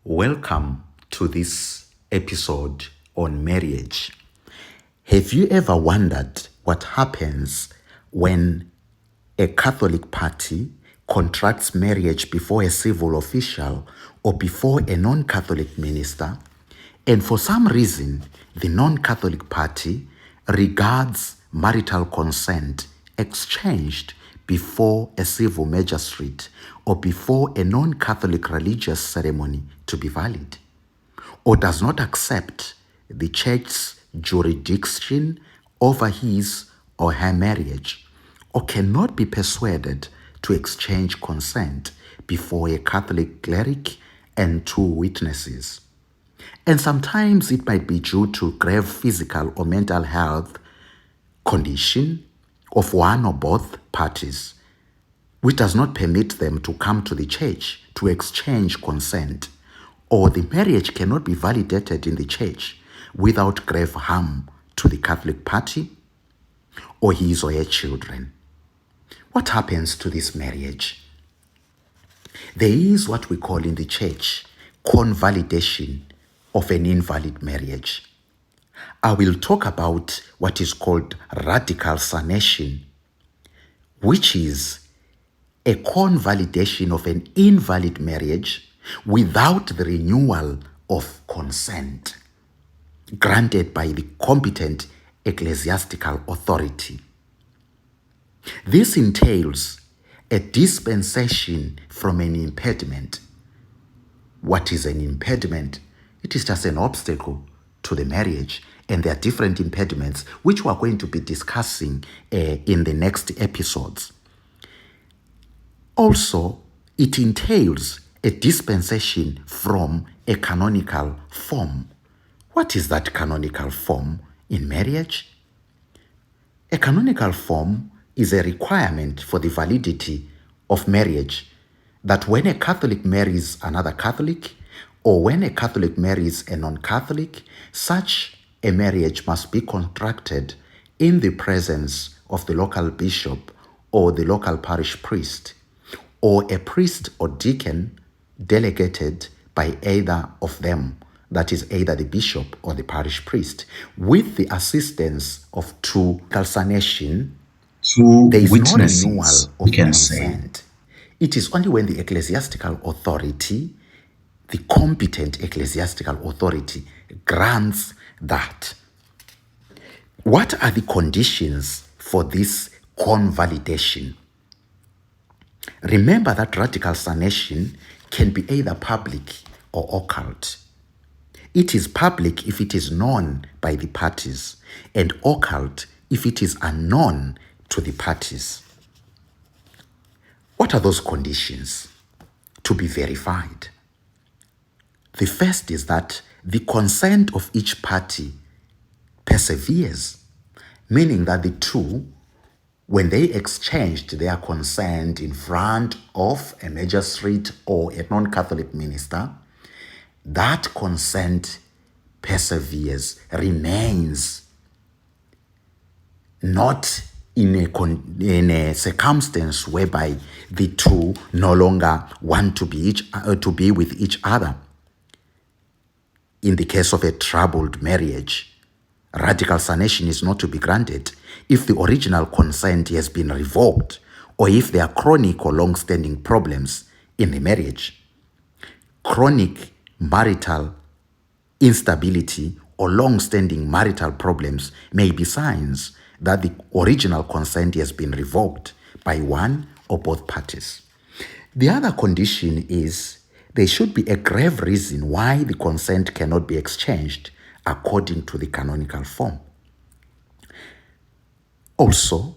Welcome to this episode on marriage. Have you ever wondered what happens when a Catholic party contracts marriage before a civil official or before a non-Catholic minister, and for some reason the non-Catholic party regards marital consent exchanged before a civil magistrate or before a non-Catholic religious ceremony to be valid, or does not accept the church's jurisdiction over his or her marriage, or cannot be persuaded to exchange consent before a Catholic cleric and two witnesses. And sometimes it might be due to grave physical or mental health condition of one or both parties, which does not permit them to come to the church to exchange consent, or the marriage cannot be validated in the church without grave harm to the Catholic party or his or her children. What happens to this marriage? There is what we call in the church convalidation of an invalid marriage. I will talk about what is called radical sanation, which is a convalidation of an invalid marriage without the renewal of consent granted by the competent ecclesiastical authority. This entails a dispensation from an impediment. What is an impediment? It is just an obstacle to the marriage, and there are different impediments which we are going to be discussing in the next episodes. Also, it entails a dispensation from a canonical form. What is that canonical form in marriage? A canonical form is a requirement for the validity of marriage, that when a Catholic marries another Catholic, or when a Catholic marries a non-Catholic, such a marriage must be contracted in the presence of the local bishop or the local parish priest, or a priest or deacon delegated by either of them, that is either the bishop or the parish priest, with the assistance of two sanation. There is no renewal of consent. It is only when the ecclesiastical authority, the competent ecclesiastical authority, grants that. What are the conditions for this convalidation? Remember that radical sanation can be either public or occult. It is public if it is known by the parties, and occult if it is unknown to the parties. What are those conditions to be verified? The first is that the consent of each party perseveres, meaning that the two, when they exchanged their consent in front of a magistrate or a non-Catholic minister, that consent perseveres, remains, not in a circumstance whereby the two no longer want to be with each other. In the case of a troubled marriage, radical sanation is not to be granted if the original consent has been revoked, or if there are chronic or long-standing problems in the marriage. Chronic marital instability or long-standing marital problems may be signs that the original consent has been revoked by one or both parties. The other condition is there should be a grave reason why the consent cannot be exchanged according to the canonical form. Also,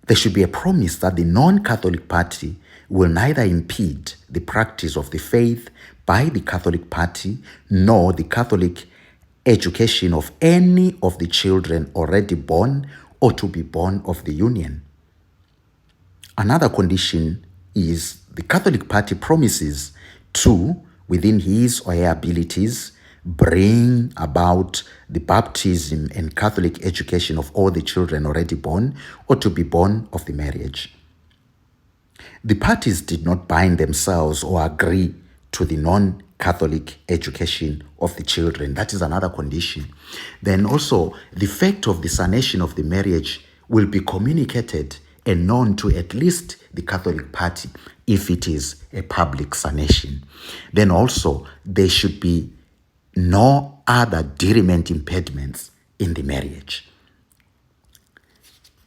there should be a promise that the non-Catholic party will neither impede the practice of the faith by the Catholic party, nor the Catholic education of any of the children already born or to be born of the union. Another condition is the Catholic party promises to, within his or her abilities, bring about the baptism and Catholic education of all the children already born or to be born of the marriage. The parties did not bind themselves or agree to the Catholic education of the children. That is another condition. Then also, the fact of the sanation of the marriage will be communicated and known to at least the Catholic party if it is a public sanation. Then also, there should be no other deriment impediments in the marriage.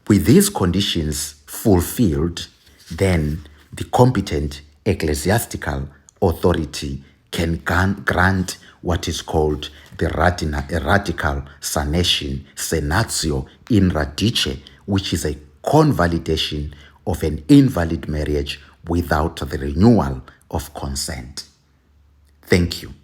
With these conditions fulfilled, then the competent ecclesiastical authority can grant what is called the radical sanation, sanatio in radice, which is a convalidation of an invalid marriage without the renewal of consent. Thank you.